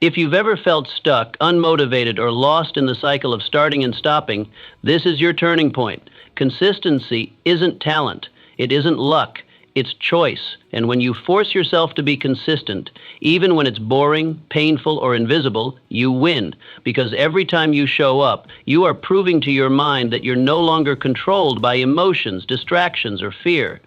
If you've ever felt stuck, unmotivated, or lost in the cycle of starting and stopping, this is your turning point. Consistency isn't talent. It isn't luck. It's choice. And when you force yourself to be consistent, even when it's boring, painful, or invisible, you win. Because every time you show up, you are proving to your mind that you're no longer controlled by emotions, distractions, or fear.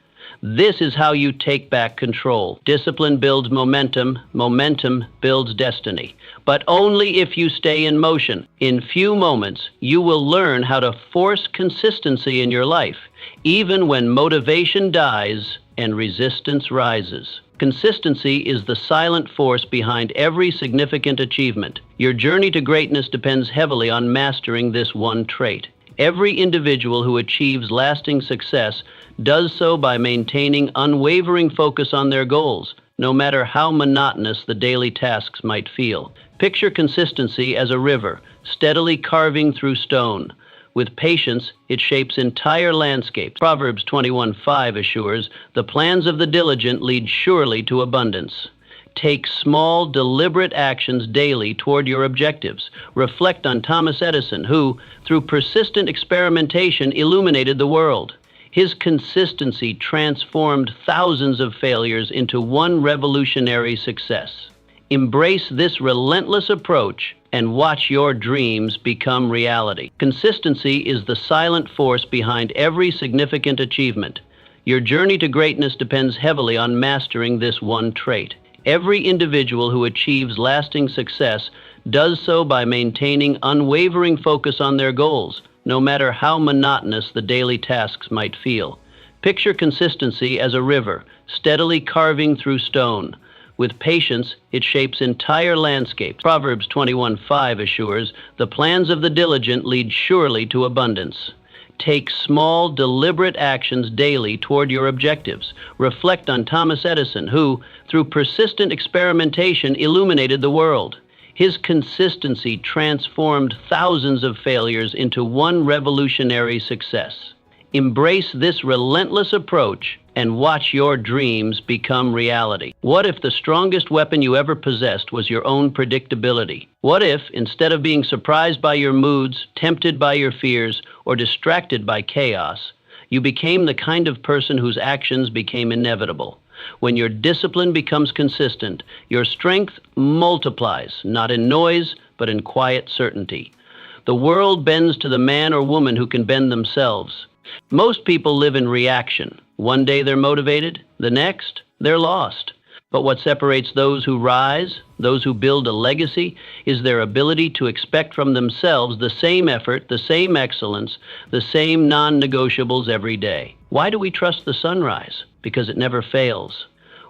This is how you take back control. Discipline builds momentum. Momentum builds destiny. But only if you stay in motion. In few moments, you will learn how to force consistency in your life, even when motivation dies and resistance rises. Consistency is the silent force behind every significant achievement. Your journey to greatness depends heavily on mastering this one trait. Every individual who achieves lasting success does so by maintaining unwavering focus on their goals, no matter how monotonous the daily tasks might feel. Picture consistency as a river, steadily carving through stone. With patience, it shapes entire landscapes. Proverbs 21:5 assures, "The plans of the diligent lead surely to abundance." Take small, deliberate actions daily toward your objectives. Reflect on Thomas Edison, who, through persistent experimentation, illuminated the world. His consistency transformed thousands of failures into one revolutionary success. Embrace this relentless approach and watch your dreams become reality. Consistency is the silent force behind every significant achievement. Your journey to greatness depends heavily on mastering this one trait. Every individual who achieves lasting success does so by maintaining unwavering focus on their goals, no matter how monotonous the daily tasks might feel. Picture consistency as a river, steadily carving through stone. With patience, it shapes entire landscapes. Proverbs 21:5 assures, "The plans of the diligent lead surely to abundance." Take small, deliberate actions daily toward your objectives. Reflect on Thomas Edison, who, through persistent experimentation, illuminated the world. His consistency transformed thousands of failures into one revolutionary success. Embrace this relentless approach and watch your dreams become reality. What if the strongest weapon you ever possessed was your own predictability? What if, instead of being surprised by your moods, tempted by your fears, or distracted by chaos, you became the kind of person whose actions became inevitable? When your discipline becomes consistent, your strength multiplies, not in noise, but in quiet certainty. The world bends to the man or woman who can bend themselves. Most people live in reaction. One day they're motivated, the next, they're lost. But what separates those who rise, those who build a legacy, is their ability to expect from themselves the same effort, the same excellence, the same non-negotiables every day. Why do we trust the sunrise? Because it never fails.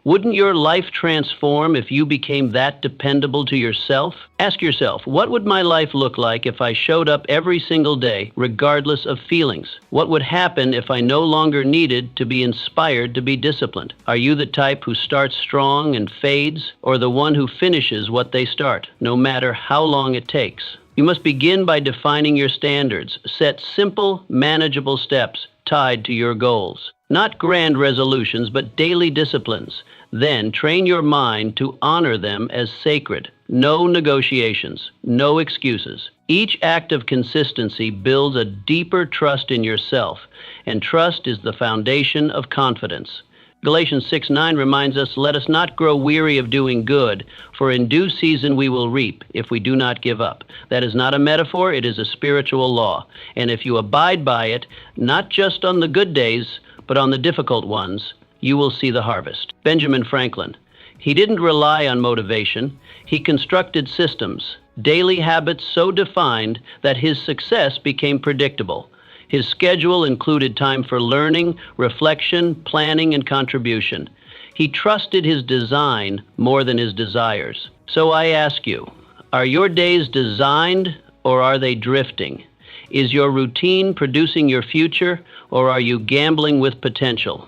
Wouldn't your life transform if you became that dependable to yourself? Ask yourself, what would my life look like if I showed up every single day, regardless of feelings? What would happen if I no longer needed to be inspired to be disciplined? Are you the type who starts strong and fades, or the one who finishes what they start, no matter how long it takes? You must begin by defining your standards. Set simple, manageable steps tied to your goals. Not grand resolutions, but daily disciplines. Then train your mind to honor them as sacred. No negotiations, no excuses. Each act of consistency builds a deeper trust in yourself, and trust is the foundation of confidence. Galatians 6:9 reminds us, "Let us not grow weary of doing good, for in due season we will reap if we do not give up." That is not a metaphor, it is a spiritual law. And if you abide by it, not just on the good days, but on the difficult ones, you will see the harvest. Benjamin Franklin. He didn't rely on motivation. He constructed systems, daily habits so defined that his success became predictable. His schedule included time for learning, reflection, planning, and contribution. He trusted his design more than his desires. So I ask you, are your days designed or are they drifting? Is your routine producing your future, or are you gambling with potential?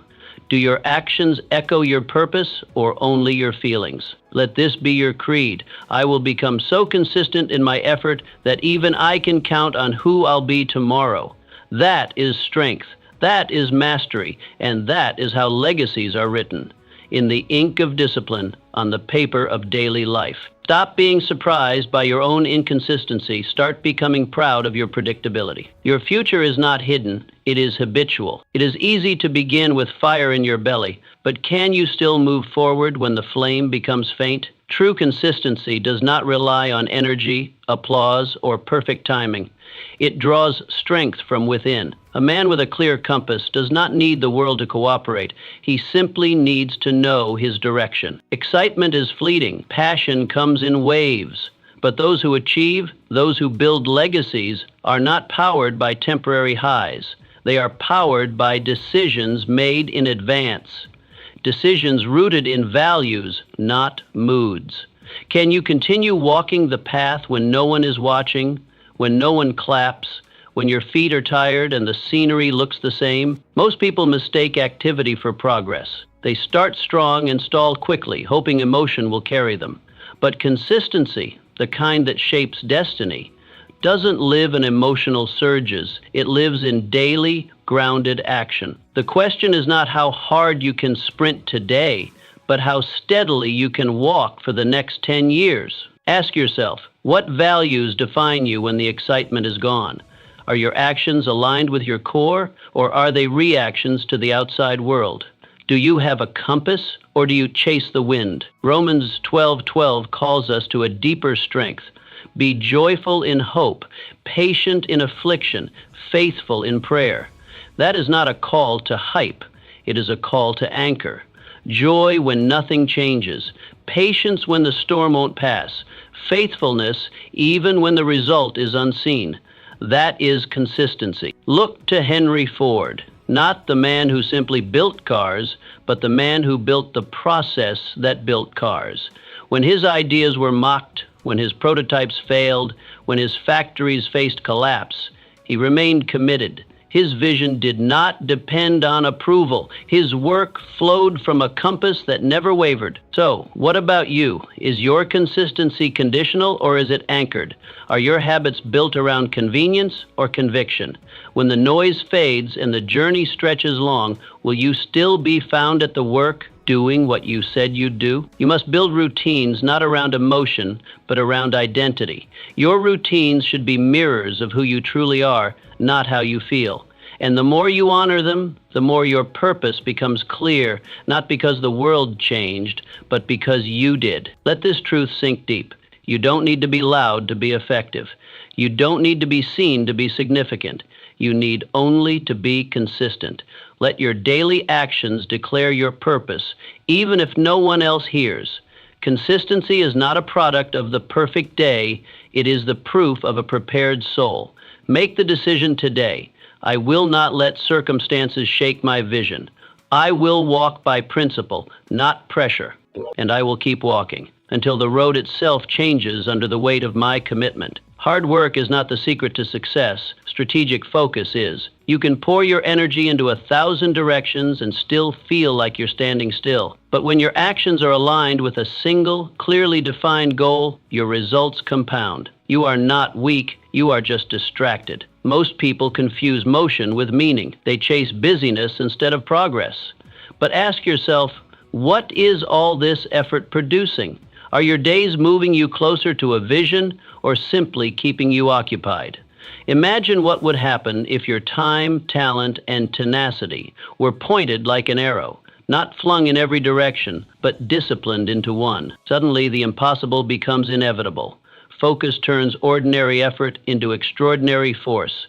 Do your actions echo your purpose, or only your feelings? Let this be your creed. I will become so consistent in my effort that even I can count on who I'll be tomorrow. That is strength. That is mastery. And that is how legacies are written. In the ink of discipline, on the paper of daily life. Stop being surprised by your own inconsistency. Start becoming proud of your predictability. Your future is not hidden, it is habitual. It is easy to begin with fire in your belly, but can you still move forward when the flame becomes faint? True consistency does not rely on energy, applause, or perfect timing. It draws strength from within. A man with a clear compass does not need the world to cooperate. He simply needs to know his direction. Excitement is fleeting. Passion comes in waves. But those who achieve, those who build legacies, are not powered by temporary highs. They are powered by decisions made in advance. Decisions rooted in values, not moods. Can you continue walking the path when no one is watching, when no one claps, when your feet are tired and the scenery looks the same? Most people mistake activity for progress. They start strong and stall quickly, hoping emotion will carry them. But consistency, the kind that shapes destiny, doesn't live in emotional surges. It lives in daily, grounded action. The question is not how hard you can sprint today, but how steadily you can walk for the next 10 years. Ask yourself, what values define you when the excitement is gone? Are your actions aligned with your core, or are they reactions to the outside world? Do you have a compass, or do you chase the wind? Romans 12:12 calls us to a deeper strength. Be joyful in hope, patient in affliction, faithful in prayer. That is not a call to hype. It is a call to anchor. Joy when nothing changes. Patience when the storm won't pass. Faithfulness even when the result is unseen. That is consistency. Look to Henry Ford, not the man who simply built cars, but the man who built the process that built cars. When his ideas were mocked, when his prototypes failed, when his factories faced collapse, he remained committed. His vision did not depend on approval. His work flowed from a compass that never wavered. So, what about you? Is your consistency conditional or is it anchored? Are your habits built around convenience or conviction? When the noise fades and the journey stretches long, will you still be found at the work, doing what you said you'd do? You must build routines not around emotion, but around identity. Your routines should be mirrors of who you truly are, not how you feel. And the more you honor them, the more your purpose becomes clear, not because the world changed, but because you did. Let this truth sink deep. You don't need to be loud to be effective. You don't need to be seen to be significant. You need only to be consistent. Let your daily actions declare your purpose, even if no one else hears. Consistency is not a product of the perfect day. It is the proof of a prepared soul. Make the decision today. I will not let circumstances shake my vision. I will walk by principle, not pressure, and I will keep walking until the road itself changes under the weight of my commitment. Hard work is not the secret to success. Strategic focus is. You can pour your energy into 1,000 directions and still feel like you're standing still. But when your actions are aligned with a single, clearly defined goal, your results compound. You are not weak, you are just distracted. Most people confuse motion with meaning. They chase busyness instead of progress. But ask yourself, what is all this effort producing? Are your days moving you closer to a vision or simply keeping you occupied? Imagine what would happen if your time, talent, and tenacity were pointed like an arrow, not flung in every direction, but disciplined into one. Suddenly, the impossible becomes inevitable. Focus turns ordinary effort into extraordinary force.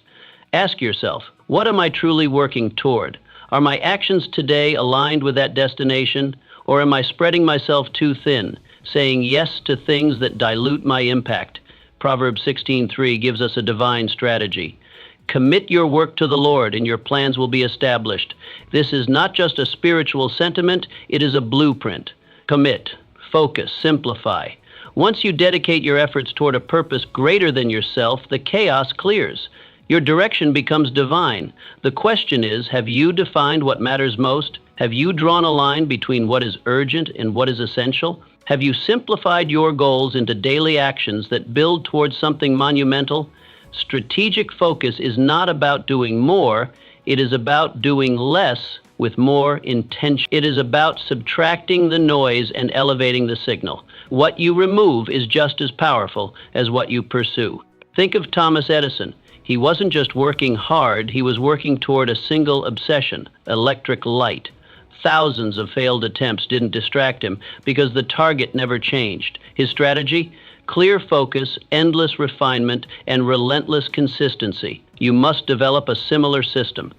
Ask yourself, what am I truly working toward? Are my actions today aligned with that destination, or am I spreading myself too thin, saying yes to things that dilute my impact? Proverbs 16:3 gives us a divine strategy. Commit your work to the Lord, and your plans will be established. This is not just a spiritual sentiment, it is a blueprint. Commit, focus, simplify. Once you dedicate your efforts toward a purpose greater than yourself, the chaos clears. Your direction becomes divine. The question is, have you defined what matters most? Have you drawn a line between what is urgent and what is essential? Have you simplified your goals into daily actions that build towards something monumental? Strategic focus is not about doing more, it is about doing less with more intention. It is about subtracting the noise and elevating the signal. What you remove is just as powerful as what you pursue. Think of Thomas Edison. He wasn't just working hard, he was working toward a single obsession, electric light. Thousands of failed attempts didn't distract him because the target never changed. His strategy? Clear focus, endless refinement, and relentless consistency. You must develop a similar system.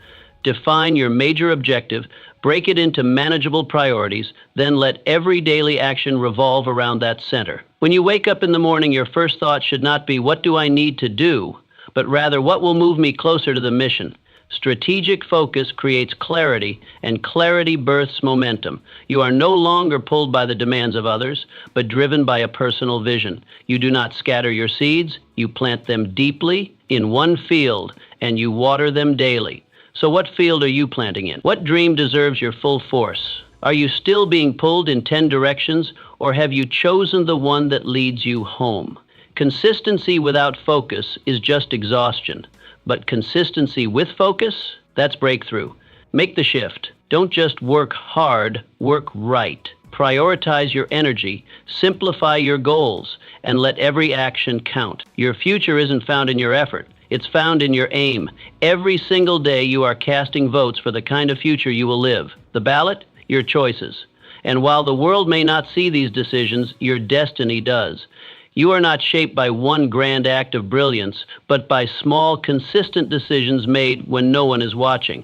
Define your major objective, break it into manageable priorities, then let every daily action revolve around that center. When you wake up in the morning, your first thought should not be, what do I need to do? But rather, what will move me closer to the mission? Strategic focus creates clarity, and clarity births momentum. You are no longer pulled by the demands of others, but driven by a personal vision. You do not scatter your seeds, you plant them deeply in one field, and you water them daily. So what field are you planting in? What dream deserves your full force? Are you still being pulled in 10 directions, or have you chosen the one that leads you home? Consistency without focus is just exhaustion. But consistency with focus, that's breakthrough. Make the shift. Don't just work hard, work right. Prioritize your energy, simplify your goals, and let every action count. Your future isn't found in your effort. It's found in your aim. Every single day you are casting votes for the kind of future you will live. The ballot? Your choices. And while the world may not see these decisions, your destiny does. You are not shaped by one grand act of brilliance, but by small, consistent decisions made when no one is watching.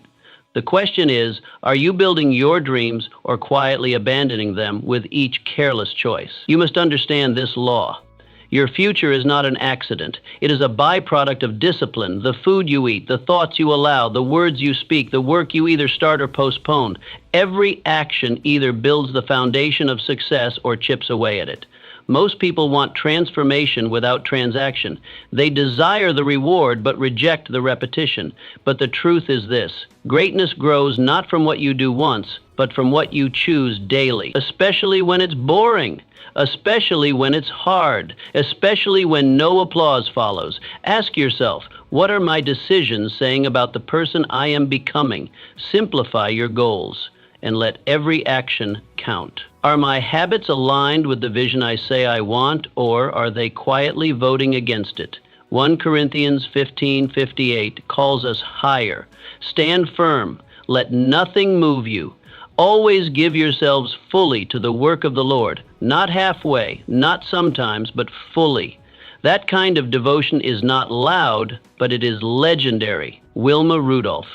The question is, are you building your dreams or quietly abandoning them with each careless choice? You must understand this law. Your future is not an accident. It is a byproduct of discipline, the food you eat, the thoughts you allow, the words you speak, the work you either start or postpone. Every action either builds the foundation of success or chips away at it. Most people want transformation without transaction. They desire the reward but reject the repetition. But the truth is this: greatness grows not from what you do once, but from what you choose daily, especially when it's boring, especially when it's hard, especially when no applause follows. Ask yourself, what are my decisions saying about the person I am becoming? Simplify your goals and let every action count. Are my habits aligned with the vision I say I want, or are they quietly voting against it? 1 Corinthians 15:58 calls us higher. Stand firm. Let nothing move you. Always give yourselves fully to the work of the Lord, not halfway, not sometimes, but fully. That kind of devotion is not loud, but it is legendary. Wilma Rudolph.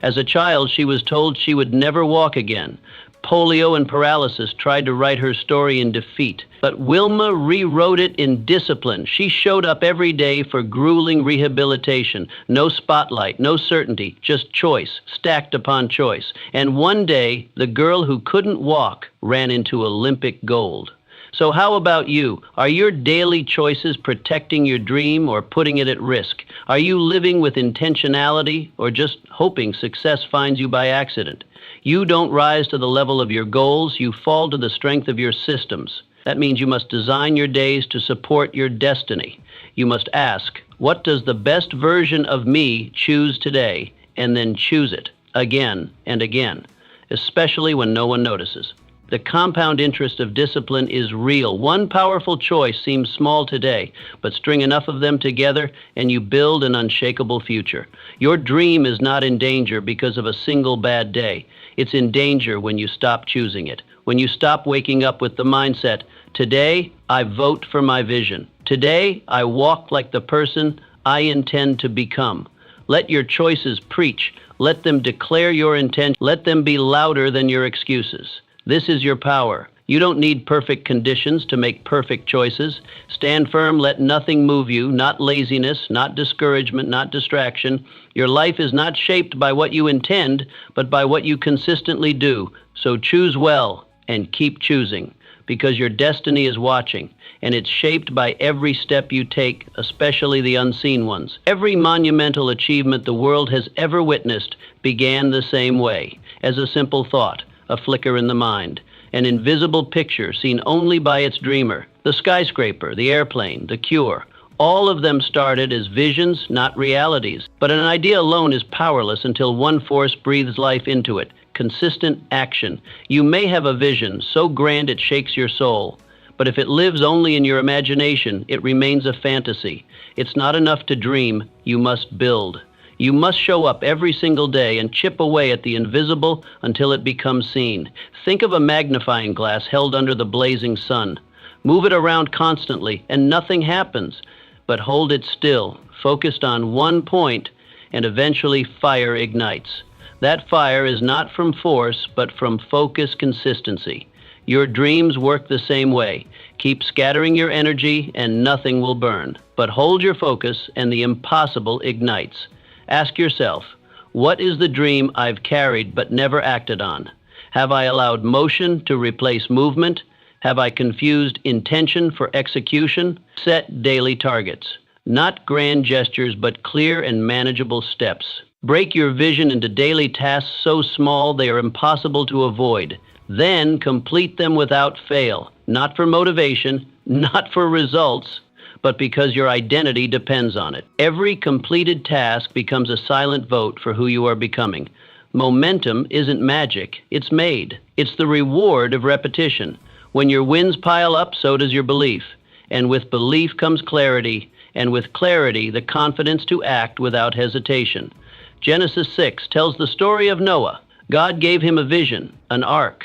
As a child, she was told she would never walk again. Polio and paralysis tried to write her story in defeat, but Wilma rewrote it in discipline. She showed up every day for grueling rehabilitation. No spotlight, no certainty, just choice, stacked upon choice. And one day, the girl who couldn't walk ran into Olympic gold. So how about you? Are your daily choices protecting your dream or putting it at risk? Are you living with intentionality or just hoping success finds you by accident? You don't rise to the level of your goals, you fall to the strength of your systems. That means you must design your days to support your destiny. You must ask, what does the best version of me choose today? And then choose it again and again, especially when no one notices. The compound interest of discipline is real. One powerful choice seems small today, but string enough of them together and you build an unshakable future. Your dream is not in danger because of a single bad day. It's in danger when you stop choosing it. When you stop waking up with the mindset, today I vote for my vision. Today I walk like the person I intend to become. Let your choices preach. Let them declare your intent. Let them be louder than your excuses. This is your power. You don't need perfect conditions to make perfect choices. Stand firm, let nothing move you, not laziness, not discouragement, not distraction. Your life is not shaped by what you intend, but by what you consistently do. So choose well and keep choosing, because your destiny is watching, and it's shaped by every step you take, especially the unseen ones. Every monumental achievement the world has ever witnessed began the same way, as a simple thought, a flicker in the mind, an invisible picture seen only by its dreamer. The skyscraper, the airplane, the cure, all of them started as visions, not realities. But an idea alone is powerless until one force breathes life into it: consistent action. You may have a vision so grand it shakes your soul, But if it lives only in your imagination, it remains a fantasy. It's not enough to dream, you must build. You must show up every single day and chip away at the invisible until it becomes seen. Think of a magnifying glass held under the blazing sun. Move it around constantly and nothing happens. But hold it still, focused on one point, and eventually fire ignites. That fire is not from force, but from focused consistency. Your dreams work the same way. Keep scattering your energy and nothing will burn. But hold your focus and the impossible ignites. Ask yourself, what is the dream I've carried but never acted on? Have I allowed motion to replace movement? Have I confused intention for execution? Set daily targets. Not grand gestures, but clear and manageable steps. Break your vision into daily tasks so small they are impossible to avoid. Then complete them without fail. Not for motivation, not for results, but because your identity depends on it. Every completed task becomes a silent vote for who you are becoming. Momentum isn't magic, it's made. It's the reward of repetition. When your wins pile up, so does your belief. And with belief comes clarity, and with clarity, the confidence to act without hesitation. Genesis 6 tells the story of Noah. God gave him a vision, an ark.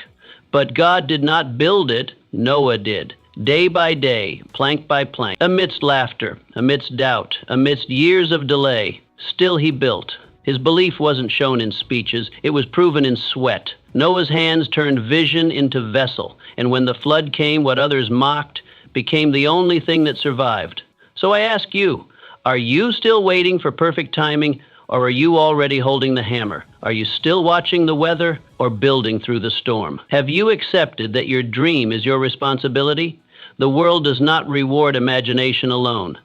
But God did not build it, Noah did. Day by day, plank by plank, amidst laughter, amidst doubt, amidst years of delay, still he built. His belief wasn't shown in speeches, it was proven in sweat. Noah's hands turned vision into vessel, and when the flood came, what others mocked became the only thing that survived. So I ask you, are you still waiting for perfect timing, or are you already holding the hammer? Are you still watching the weather or building through the storm? Have you accepted that your dream is your responsibility? The world does not reward imagination alone.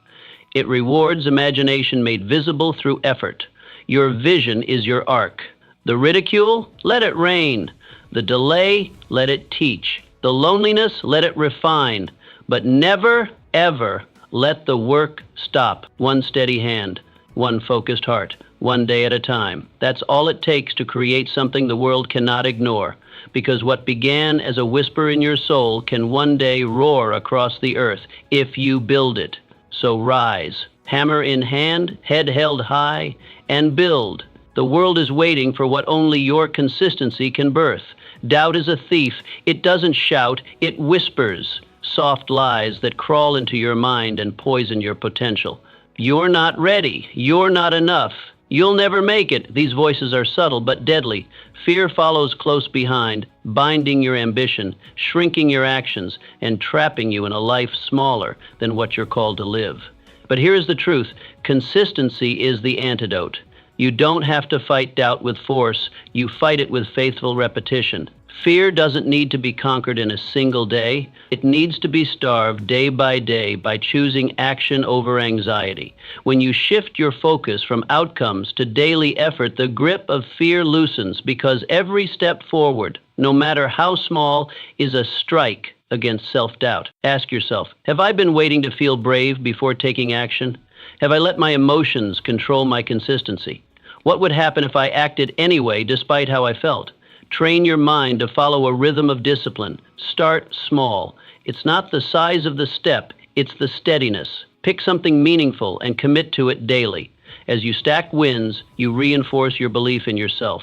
It rewards imagination made visible through effort. Your vision is your ark. The ridicule, let it rain. The delay, let it teach. The loneliness, let it refine. But never, ever let the work stop. One steady hand, one focused heart, one day at a time. That's all it takes to create something the world cannot ignore. Because what began as a whisper in your soul can one day roar across the earth if you build it. So rise, hammer in hand, head held high, and build. The world is waiting for what only your consistency can birth. Doubt is a thief. It doesn't shout, it whispers. Soft lies that crawl into your mind and poison your potential. You're not ready. You're not enough. You'll never make it. These voices are subtle but deadly. Fear follows close behind, binding your ambition, shrinking your actions, and trapping you in a life smaller than what you're called to live. But here's the truth. Consistency is the antidote. You don't have to fight doubt with force. You fight it with faithful repetition. Fear doesn't need to be conquered in a single day. It needs to be starved day by choosing action over anxiety. When you shift your focus from outcomes to daily effort, the grip of fear loosens because every step forward, no matter how small, is a strike against self-doubt. Ask yourself, have I been waiting to feel brave before taking action? Have I let my emotions control my consistency? What would happen if I acted anyway despite how I felt? Train your mind to follow a rhythm of discipline. Start small. It's not the size of the step, it's the steadiness. Pick something meaningful and commit to it daily. As you stack wins, you reinforce your belief in yourself.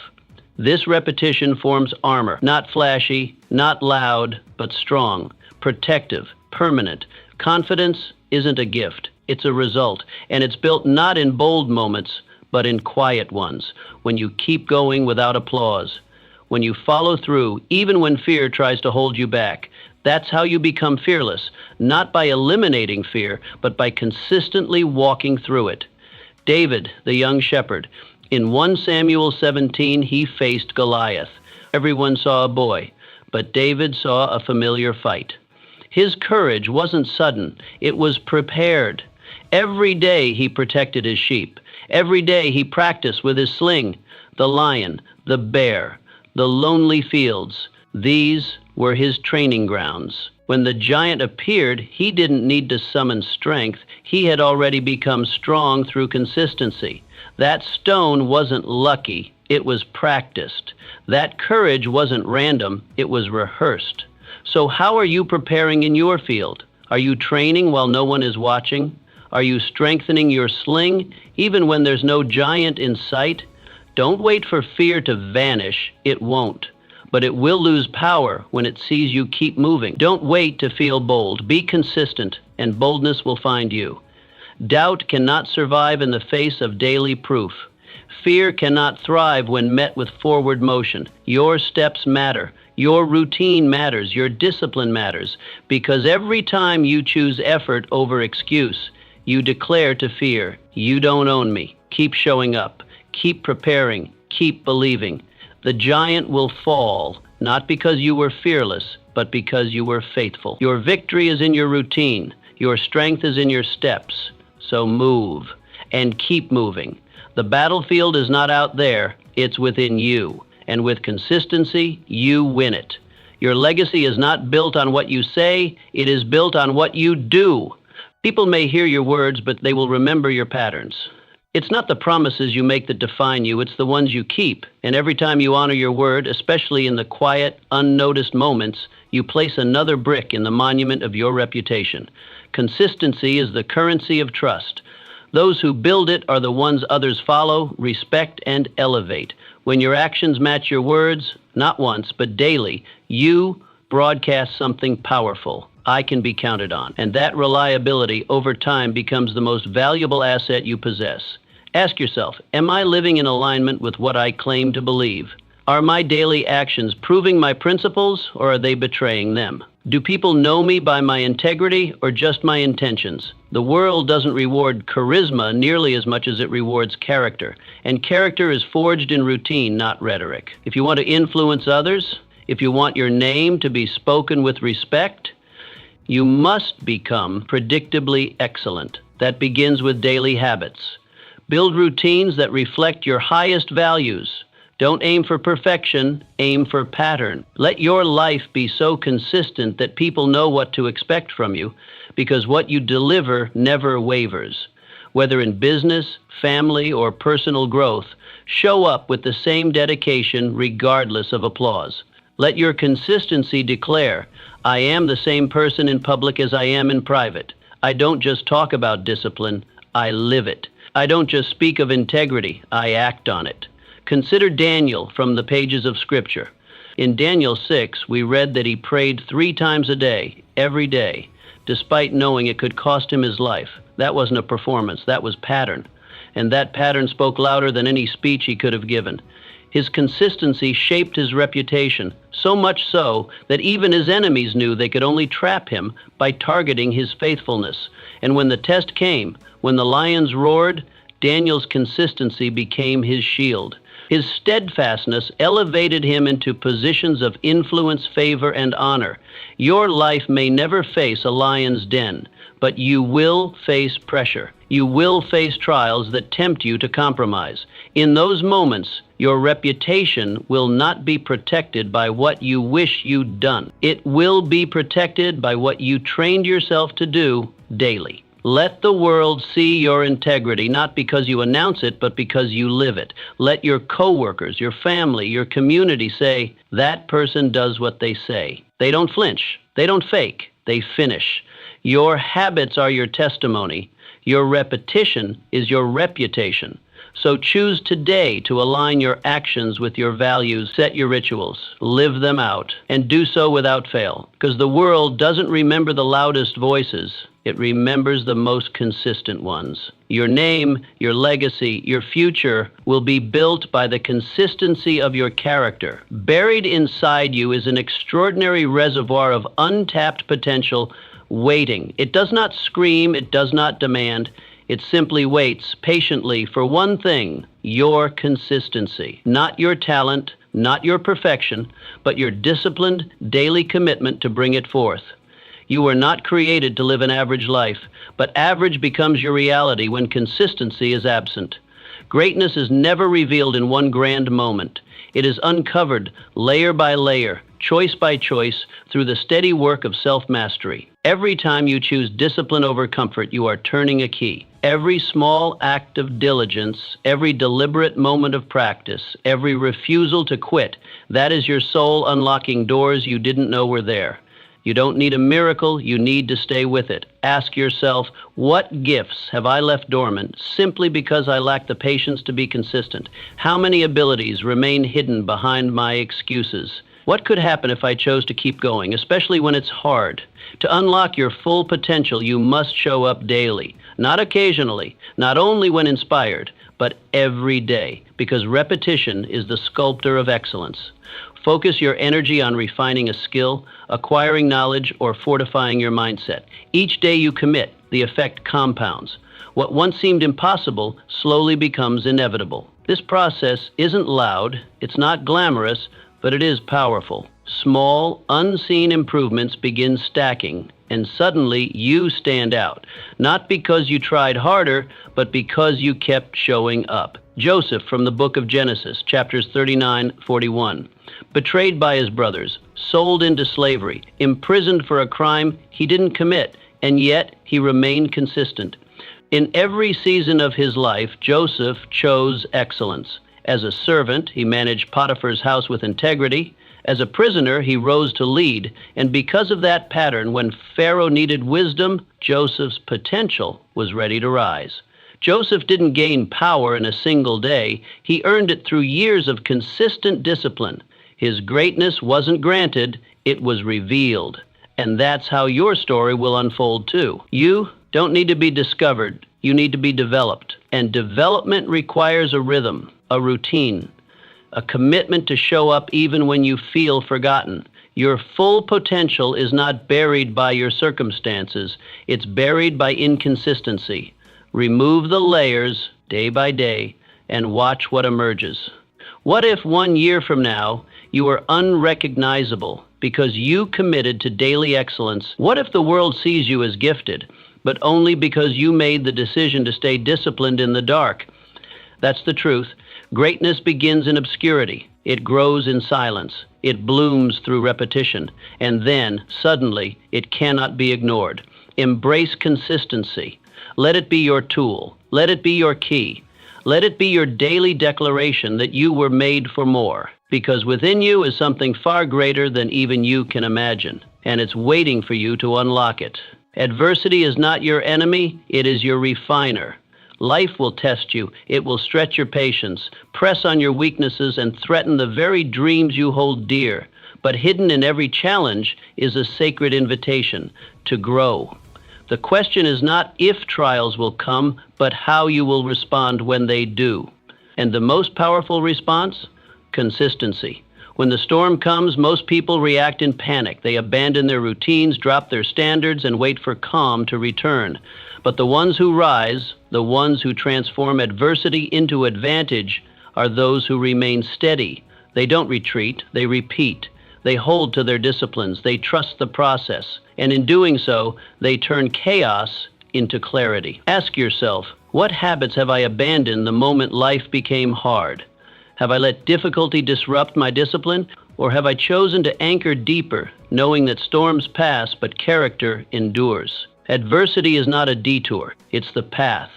This repetition forms armor, not flashy, not loud, but strong, protective, permanent. Confidence isn't a gift, it's a result, and it's built not in bold moments, but in quiet ones, when you keep going without applause. When you follow through, even when fear tries to hold you back. That's how you become fearless, not by eliminating fear, but by consistently walking through it. David, the young shepherd, in 1 Samuel 17, he faced Goliath. Everyone saw a boy, but David saw a familiar fight. His courage wasn't sudden, it was prepared. Every day he protected his sheep. Every day he practiced with his sling, the lion, the bear, the lonely fields. These were his training grounds. When the giant appeared, he didn't need to summon strength. He had already become strong through consistency. That stone wasn't lucky, it was practiced. That courage wasn't random, it was rehearsed. So how are you preparing in your field? Are you training while no one is watching? Are you strengthening your sling even when there's no giant in sight? Don't wait for fear to vanish. It won't. But it will lose power when it sees you keep moving. Don't wait to feel bold. Be consistent, and boldness will find you. Doubt cannot survive in the face of daily proof. Fear cannot thrive when met with forward motion. Your steps matter. Your routine matters. Your discipline matters. Because every time you choose effort over excuse, you declare to fear, "You don't own me." Keep showing up. Keep preparing. Keep believing. The giant will fall, not because you were fearless, but because you were faithful. Your victory is in your routine. Your strength is in your steps. So move, and keep moving. The battlefield is not out there, it's within you. And with consistency, you win it. Your legacy is not built on what you say, it is built on what you do. People may hear your words, but they will remember your patterns. It's not the promises you make that define you, it's the ones you keep. And every time you honor your word, especially in the quiet, unnoticed moments, you place another brick in the monument of your reputation. Consistency is the currency of trust. Those who build it are the ones others follow, respect, and elevate. When your actions match your words, not once, but daily, you broadcast something powerful. I can be counted on. And that reliability over time becomes the most valuable asset you possess. Ask yourself, am I living in alignment with what I claim to believe? Are my daily actions proving my principles, or are they betraying them? Do people know me by my integrity or just my intentions? The world doesn't reward charisma nearly as much as it rewards character. And character is forged in routine, not rhetoric. If you want to influence others, if you want your name to be spoken with respect, you must become predictably excellent. That begins with daily habits. Build routines that reflect your highest values. Don't aim for perfection, aim for pattern. Let your life be so consistent that people know what to expect from you, because what you deliver never wavers. Whether in business, family, or personal growth, show up with the same dedication regardless of applause. Let your consistency declare, I am the same person in public as I am in private. I don't just talk about discipline, I live it. I don't just speak of integrity, I act on it. Consider Daniel from the pages of Scripture. In Daniel 6, we read that he prayed 3 times a day, every day, despite knowing it could cost him his life. That wasn't a performance, that was pattern. And that pattern spoke louder than any speech he could have given. His consistency shaped his reputation, so much so that even his enemies knew they could only trap him by targeting his faithfulness. And when the test came, when the lions roared, Daniel's consistency became his shield. His steadfastness elevated him into positions of influence, favor, and honor. Your life may never face a lion's den, but you will face pressure. You will face trials that tempt you to compromise. In those moments, your reputation will not be protected by what you wish you'd done. It will be protected by what you trained yourself to do daily. Let the world see your integrity, not because you announce it, but because you live it. Let your coworkers, your family, your community say, that person does what they say. They don't flinch. They don't fake. They finish. Your habits are your testimony. Your repetition is your reputation. So choose today to align your actions with your values, set your rituals, live them out, and do so without fail. Because the world doesn't remember the loudest voices. It remembers the most consistent ones. Your name, your legacy, your future will be built by the consistency of your character. Buried inside you is an extraordinary reservoir of untapped potential waiting. It does not scream, it does not demand. It simply waits patiently for one thing, your consistency. Not your talent, not your perfection, but your disciplined daily commitment to bring it forth. You were not created to live an average life, but average becomes your reality when consistency is absent. Greatness is never revealed in one grand moment. It is uncovered layer by layer, choice by choice, through the steady work of self-mastery. Every time you choose discipline over comfort, you are turning a key. Every small act of diligence, every deliberate moment of practice, every refusal to quit, that is your soul unlocking doors you didn't know were there. You don't need a miracle, you need to stay with it. Ask yourself, what gifts have I left dormant simply because I lack the patience to be consistent? How many abilities remain hidden behind my excuses? What could happen if I chose to keep going, especially when it's hard? To unlock your full potential, you must show up daily, not occasionally, not only when inspired, but every day, because repetition is the sculptor of excellence. Focus your energy on refining a skill, acquiring knowledge, or fortifying your mindset. Each day you commit, the effect compounds. What once seemed impossible slowly becomes inevitable. This process isn't loud, it's not glamorous, but it is powerful. Small, unseen improvements begin stacking, and suddenly you stand out, not because you tried harder, but because you kept showing up. Joseph from the book of Genesis, chapters 39-41. Betrayed by his brothers, sold into slavery, imprisoned for a crime he didn't commit, and yet he remained consistent. In every season of his life, Joseph chose excellence. As a servant, he managed Potiphar's house with integrity. As a prisoner, he rose to lead. And because of that pattern, when Pharaoh needed wisdom, Joseph's potential was ready to rise. Joseph didn't gain power in a single day. He earned it through years of consistent discipline. His greatness wasn't granted, it was revealed. And that's how your story will unfold too. You don't need to be discovered, you need to be developed. And development requires a rhythm, a routine, a commitment to show up even when you feel forgotten. Your full potential is not buried by your circumstances, it's buried by inconsistency. Remove the layers day by day and watch what emerges. What if 1 year from now you are unrecognizable because you committed to daily excellence? What if the world sees you as gifted, but only because you made the decision to stay disciplined in the dark? That's the truth. Greatness begins in obscurity. It grows in silence. It blooms through repetition. And then, suddenly, it cannot be ignored. Embrace consistency. Let it be your tool. Let it be your key. Let it be your daily declaration that you were made for more. Because within you is something far greater than even you can imagine. And it's waiting for you to unlock it. Adversity is not your enemy. It is your refiner. Life will test you. It will stretch your patience, press on your weaknesses, and threaten the very dreams you hold dear. But hidden in every challenge is a sacred invitation to grow. The question is not if trials will come, but how you will respond when they do. And the most powerful response? Consistency. When the storm comes, most people react in panic. They abandon their routines, drop their standards, and wait for calm to return. But the ones who rise, the ones who transform adversity into advantage, are those who remain steady. They don't retreat, they repeat. They hold to their disciplines, they trust the process, and in doing so, they turn chaos into clarity. Ask yourself, what habits have I abandoned the moment life became hard? Have I let difficulty disrupt my discipline, or have I chosen to anchor deeper, knowing that storms pass but character endures? Adversity is not a detour, it's the path.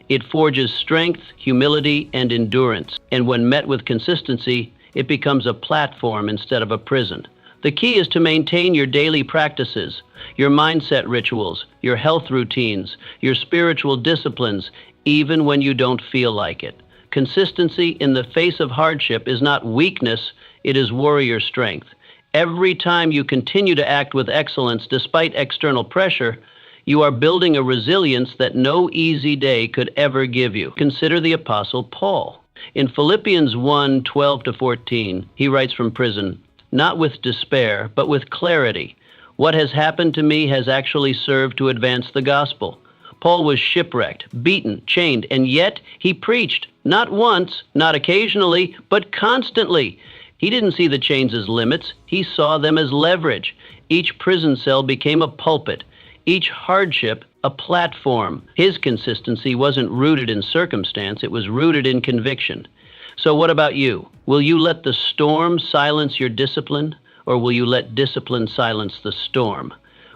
It forges strength, humility, and endurance, and when met with consistency, it becomes a platform instead of a prison. The key is to maintain your daily practices, your mindset rituals, your health routines, your spiritual disciplines, even when you don't feel like it. Consistency in the face of hardship is not weakness, it is warrior strength. Every time you continue to act with excellence despite external pressure, you are building a resilience that no easy day could ever give you. Consider the Apostle Paul. In Philippians 1:12-14, he writes from prison, "Not with despair, but with clarity. What has happened to me has actually served to advance the gospel." Paul was shipwrecked, beaten, chained, and yet he preached, not once, not occasionally, but constantly. He didn't see the chains as limits, he saw them as leverage. Each prison cell became a pulpit, each hardship a platform. His consistency wasn't rooted in circumstance, it was rooted in conviction. So what about you? Will you let the storm silence your discipline, or will you let discipline silence the storm?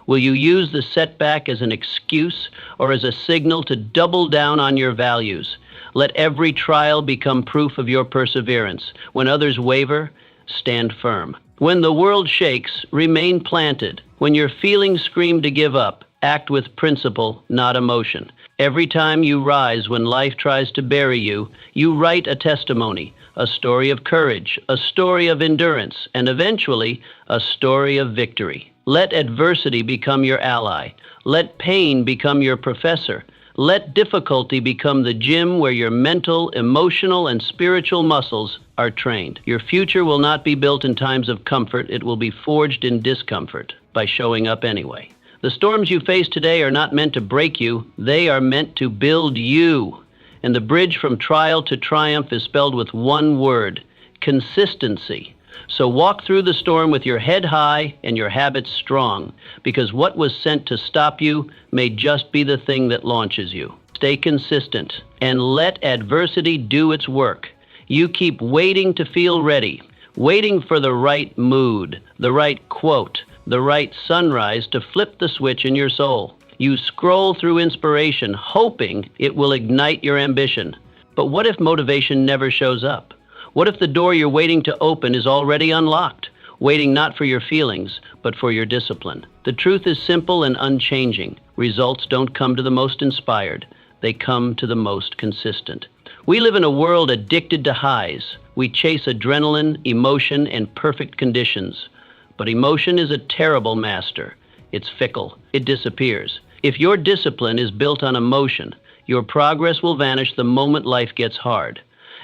Will you use the setback as an excuse or as a signal to double down on your values? Let every trial become proof of your perseverance. When others waver, stand firm. When the world shakes, remain planted. When your feelings scream to give up, act with principle, not emotion. Every time you rise when life tries to bury you, you write a testimony, a story of courage, a story of endurance, and eventually, a story of victory. Let adversity become your ally. Let pain become your professor. Let difficulty become the gym where your mental, emotional, and spiritual muscles are trained. Your future will not be built in times of comfort. It will be forged in discomfort by showing up anyway. The storms you face today are not meant to break you. They are meant to build you. And the bridge from trial to triumph is spelled with one word: consistency. So walk through the storm with your head high and your habits strong, because what was sent to stop you may just be the thing that launches you. Stay consistent and let adversity do its work. You keep waiting to feel ready, waiting for the right mood, the right quote, the right sunrise to flip the switch in your soul. You scroll through inspiration, hoping it will ignite your ambition. But what if motivation never shows up? What if the door you're waiting to open is already unlocked, waiting not for your feelings, but for your discipline? The truth is simple and unchanging. Results don't come to the most inspired. They come to the most consistent. We live in a world addicted to highs. We chase adrenaline, emotion, and perfect conditions. But emotion is a terrible master. It's fickle. It disappears. If your discipline is built on emotion, your progress will vanish the moment life gets hard.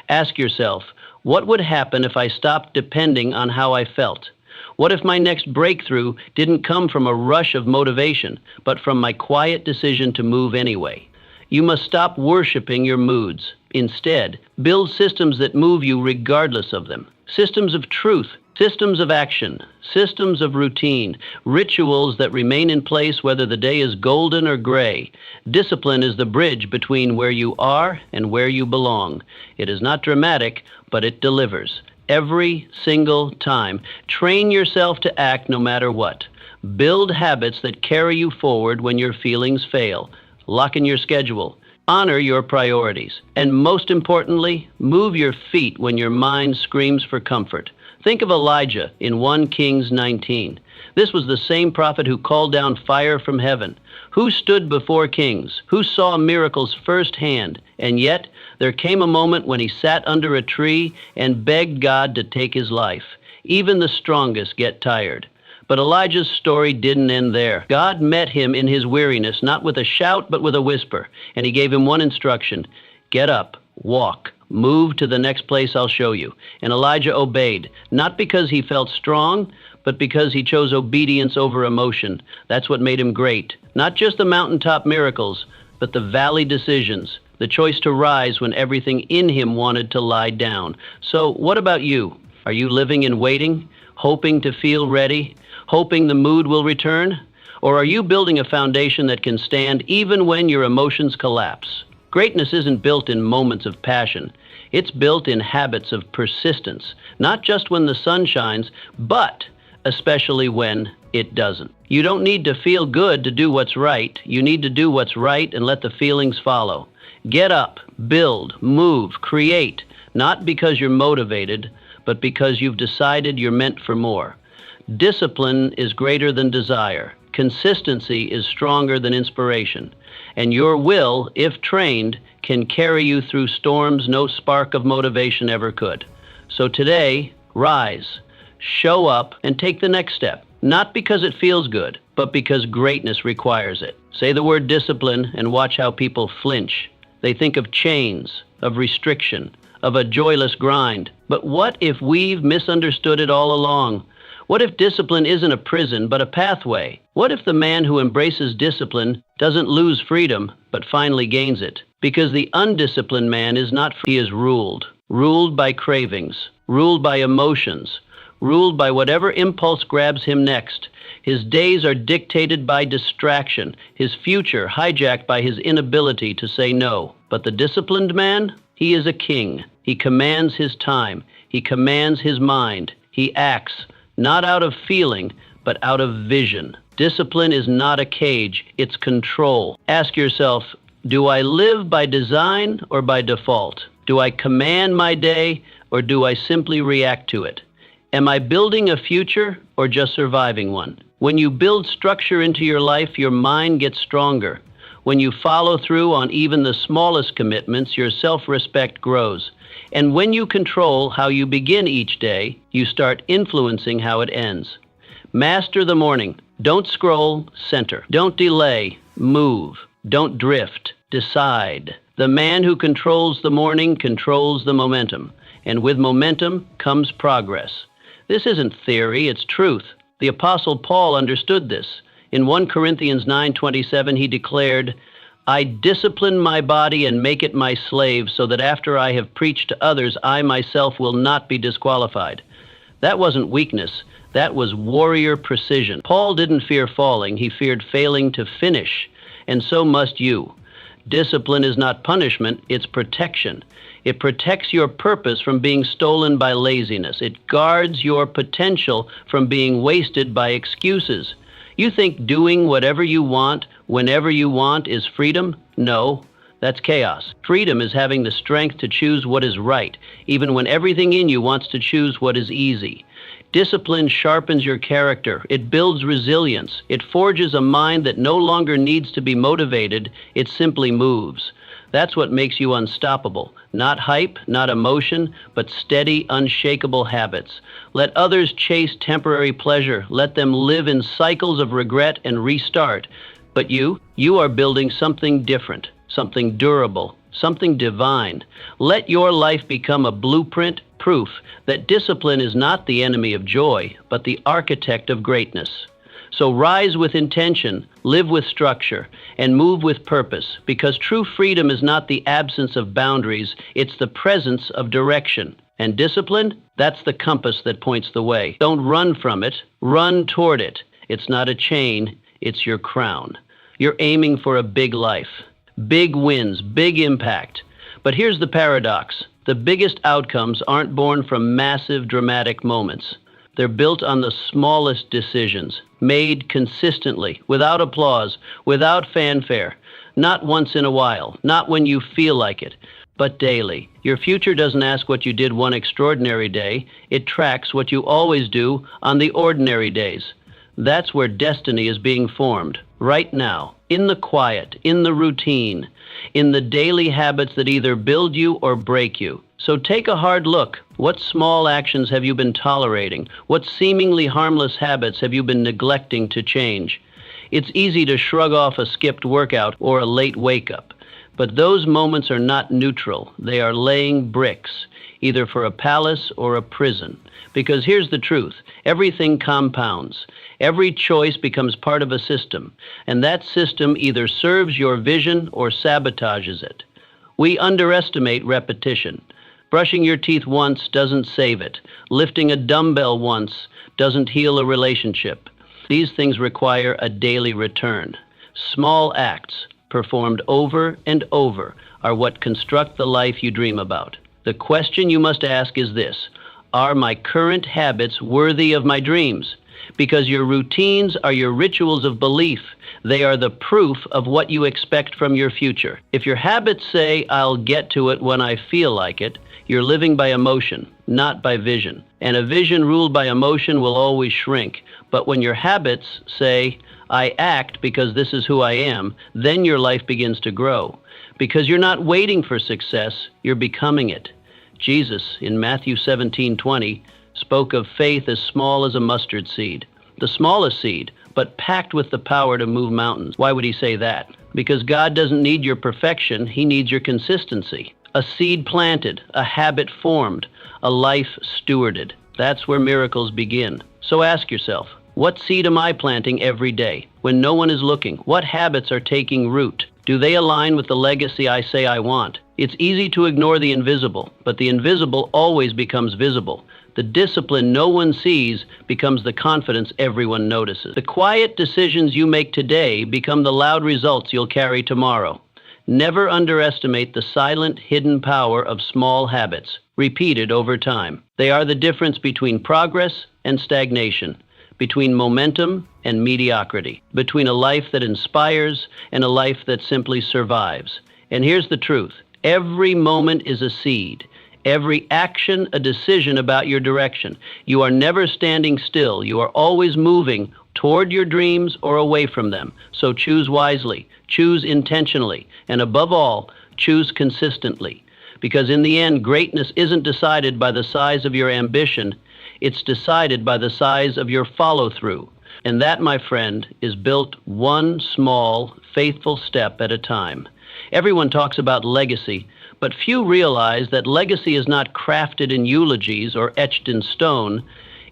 Ask yourself, what would happen if I stopped depending on how I felt? What if my next breakthrough didn't come from a rush of motivation, but from my quiet decision to move anyway? You must stop worshiping your moods. Instead, build systems that move you regardless of them. Systems of truth, systems of action, systems of routine, rituals that remain in place whether the day is golden or gray. Discipline is the bridge between where you are and where you belong. It is not dramatic, but it delivers. Every single time. Train yourself to act no matter what. Build habits that carry you forward when your feelings fail. Lock in your schedule. Honor your priorities. And most importantly, move your feet when your mind screams for comfort. Think of Elijah in 1 Kings 19. This was the same prophet who called down fire from heaven, who stood before kings, who saw miracles firsthand, and yet there came a moment when he sat under a tree and begged God to take his life. Even the strongest get tired. But Elijah's story didn't end there. God met him in his weariness, not with a shout, but with a whisper, and he gave him one instruction: get up, walk, move to the next place I'll show you. And Elijah obeyed, not because he felt strong, but because he chose obedience over emotion. That's what made him great. Not just the mountaintop miracles, but the valley decisions, the choice to rise when everything in him wanted to lie down. So what about you? Are you living in waiting, hoping to feel ready, hoping the mood will return? Or are you building a foundation that can stand even when your emotions collapse? Greatness isn't built in moments of passion. It's built in habits of persistence, not just when the sun shines, but especially when it doesn't. You don't need to feel good to do what's right. You need to do what's right and let the feelings follow. Get up, build, move, create, not because you're motivated, but because you've decided you're meant for more. Discipline is greater than desire. Consistency is stronger than inspiration. And your will, if trained, can carry you through storms no spark of motivation ever could. So today, rise, show up, and take the next step. Not because it feels good, but because greatness requires it. Say the word discipline and watch how people flinch. They think of chains, of restriction, of a joyless grind. But what if we've misunderstood it all along? What if discipline isn't a prison, but a pathway? What if the man who embraces discipline doesn't lose freedom, but finally gains it? Because the undisciplined man is not free. He is ruled by cravings, ruled by emotions, ruled by whatever impulse grabs him next. His days are dictated by distraction, his future hijacked by his inability to say no. But the disciplined man, he is a king. He commands his time. He commands his mind. He acts, not out of feeling, but out of vision. Discipline is not a cage, it's control. Ask yourself, do I live by design or by default? Do I command my day or do I simply react to it? Am I building a future or just surviving one? When you build structure into your life, your mind gets stronger. When you follow through on even the smallest commitments, your self-respect grows. And when you control how you begin each day, you start influencing how it ends. Master the morning. Don't scroll, center. Don't delay, move. Don't drift, decide. The man who controls the morning controls the momentum. And with momentum comes progress. This isn't theory, it's truth. The Apostle Paul understood this. In 1 Corinthians 9:27, he declared, I discipline my body and make it my slave, so that after I have preached to others, I myself will not be disqualified. That wasn't weakness. That was warrior precision. Paul didn't fear falling. He feared failing to finish. And so must you. Discipline is not punishment, it's protection. It protects your purpose from being stolen by laziness. It guards your potential from being wasted by excuses. You think doing whatever you want, whenever you want, is freedom? No, that's chaos. Freedom is having the strength to choose what is right, even when everything in you wants to choose what is easy. Discipline sharpens your character. It builds resilience. It forges a mind that no longer needs to be motivated. It simply moves. That's what makes you unstoppable. Not hype, not emotion, but steady, unshakable habits. Let others chase temporary pleasure. Let them live in cycles of regret and restart. But you are building something different, something durable, something divine. Let your life become a blueprint, proof that discipline is not the enemy of joy, but the architect of greatness. So rise with intention, live with structure, and move with purpose, because true freedom is not the absence of boundaries, it's the presence of direction. And discipline, that's the compass that points the way. Don't run from it, run toward it. It's not a chain, it's your crown. You're aiming for a big life, big wins, big impact. But here's the paradox. The biggest outcomes aren't born from massive, dramatic moments. They're built on the smallest decisions, made consistently, without applause, without fanfare, not once in a while, not when you feel like it, but daily. Your future doesn't ask what you did one extraordinary day. It tracks what you always do on the ordinary days. That's where destiny is being formed, right now, in the quiet, in the routine, in the daily habits that either build you or break you. So take a hard look. What small actions have you been tolerating? What seemingly harmless habits have you been neglecting to change? It's easy to shrug off a skipped workout or a late wake-up, but those moments are not neutral. They are laying bricks, either for a palace or a prison. Because here's the truth. Everything compounds. Every choice becomes part of a system, and that system either serves your vision or sabotages it. We underestimate repetition. Brushing your teeth once doesn't save it. Lifting a dumbbell once doesn't heal a relationship. These things require a daily return. Small acts, performed over and over, are what construct the life you dream about. The question you must ask is this: are my current habits worthy of my dreams? Because your routines are your rituals of belief. They are the proof of what you expect from your future. If your habits say, I'll get to it when I feel like it, you're living by emotion, not by vision. And a vision ruled by emotion will always shrink. But when your habits say, I act because this is who I am, then your life begins to grow. Because you're not waiting for success, you're becoming it. Jesus, in Matthew 17:20, spoke of faith as small as a mustard seed. The smallest seed, but packed with the power to move mountains. Why would he say that? Because God doesn't need your perfection, he needs your consistency. A seed planted, a habit formed, a life stewarded. That's where miracles begin. So ask yourself, what seed am I planting every day? When no one is looking, what habits are taking root? Do they align with the legacy I say I want? It's easy to ignore the invisible, but the invisible always becomes visible. The discipline no one sees becomes the confidence everyone notices. The quiet decisions you make today become the loud results you'll carry tomorrow. Never underestimate the silent, hidden power of small habits, repeated over time. They are the difference between progress and stagnation, between momentum and mediocrity, between a life that inspires and a life that simply survives. And here's the truth. Every moment is a seed. Every action, a decision about your direction. You are never standing still. You are always moving toward your dreams or away from them. So choose wisely, choose intentionally, and above all, choose consistently. Because in the end, greatness isn't decided by the size of your ambition, it's decided by the size of your follow-through. And that, my friend, is built one small, faithful step at a time. Everyone talks about legacy, but few realize that legacy is not crafted in eulogies or etched in stone.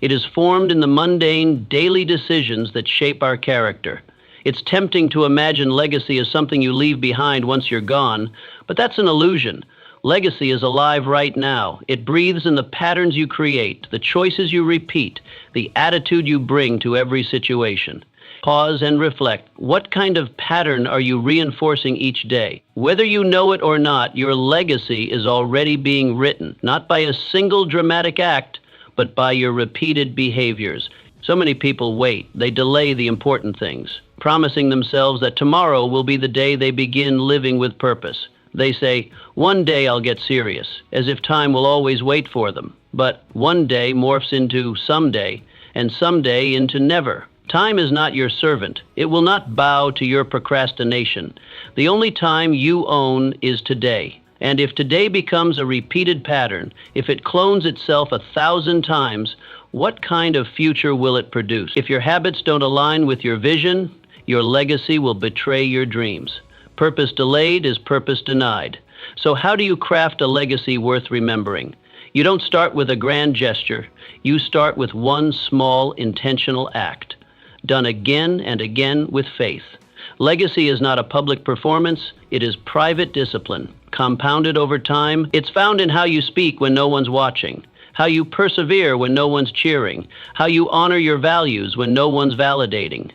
It is formed in the mundane, daily decisions that shape our character. It's tempting to imagine legacy as something you leave behind once you're gone, but that's an illusion. Legacy is alive right now. It breathes in the patterns you create, the choices you repeat, the attitude you bring to every situation. Pause and reflect. What kind of pattern are you reinforcing each day? Whether you know it or not, your legacy is already being written, not by a single dramatic act, but by your repeated behaviors. So many people wait. They delay the important things, promising themselves that tomorrow will be the day they begin living with purpose. They say, one day I'll get serious, as if time will always wait for them. But one day morphs into someday, and someday into never. Time is not your servant. It will not bow to your procrastination. The only time you own is today. And if today becomes a repeated pattern, if it clones itself 1,000 times, what kind of future will it produce? If your habits don't align with your vision, your legacy will betray your dreams. Purpose delayed is purpose denied. So how do you craft a legacy worth remembering? You don't start with a grand gesture. You start with one small, intentional act, done again and again with faith. Legacy is not a public performance. It is private discipline, compounded over time. It's found in how you speak when no one's watching, how you persevere when no one's cheering, how you honor your values when no one's validating.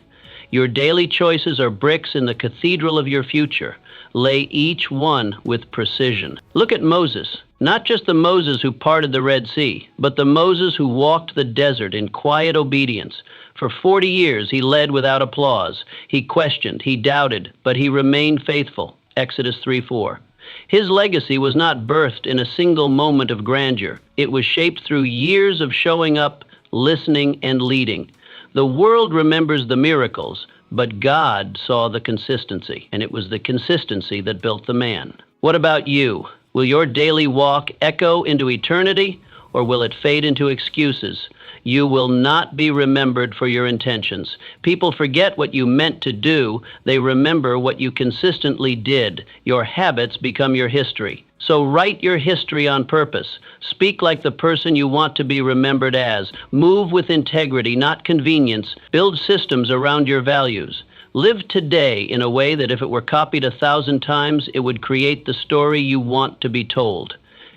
Your daily choices are bricks in the cathedral of your future. Lay each one with precision. Look at Moses. Not just the Moses who parted the Red Sea, but the Moses who walked the desert in quiet obedience. For 40 years he led without applause. He questioned, he doubted, but he remained faithful. Exodus 3:4. His legacy was not birthed in a single moment of grandeur. It was shaped through years of showing up, listening, and leading. The world remembers the miracles, but God saw the consistency, and it was the consistency that built the man. What about you? Will your daily walk echo into eternity, or will it fade into excuses? You will not be remembered for your intentions. People forget what you meant to do. They remember what you consistently did. Your habits become your history. So write your history on purpose. Speak like the person you want to be remembered as. Move with integrity, not convenience. Build systems around your values. Live today in a way that if it were copied 1,000 times, it would create the story you want to be told.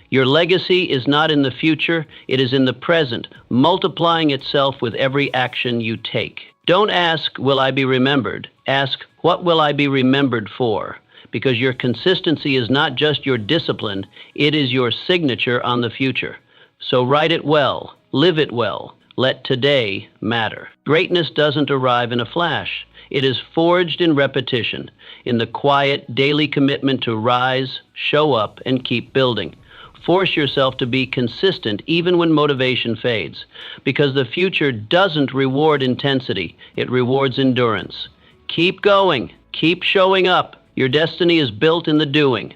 Your legacy is not in the future, it is in the present, multiplying itself with every action you take. Don't ask, will I be remembered? Ask, what will I be remembered for? Because your consistency is not just your discipline, it is your signature on the future. So write it well, live it well, let today matter. Greatness doesn't arrive in a flash. It is forged in repetition, in the quiet, daily commitment to rise, show up, and keep building. Force yourself to be consistent even when motivation fades, because the future doesn't reward intensity, it rewards endurance. Keep going, keep showing up. Your destiny is built in the doing.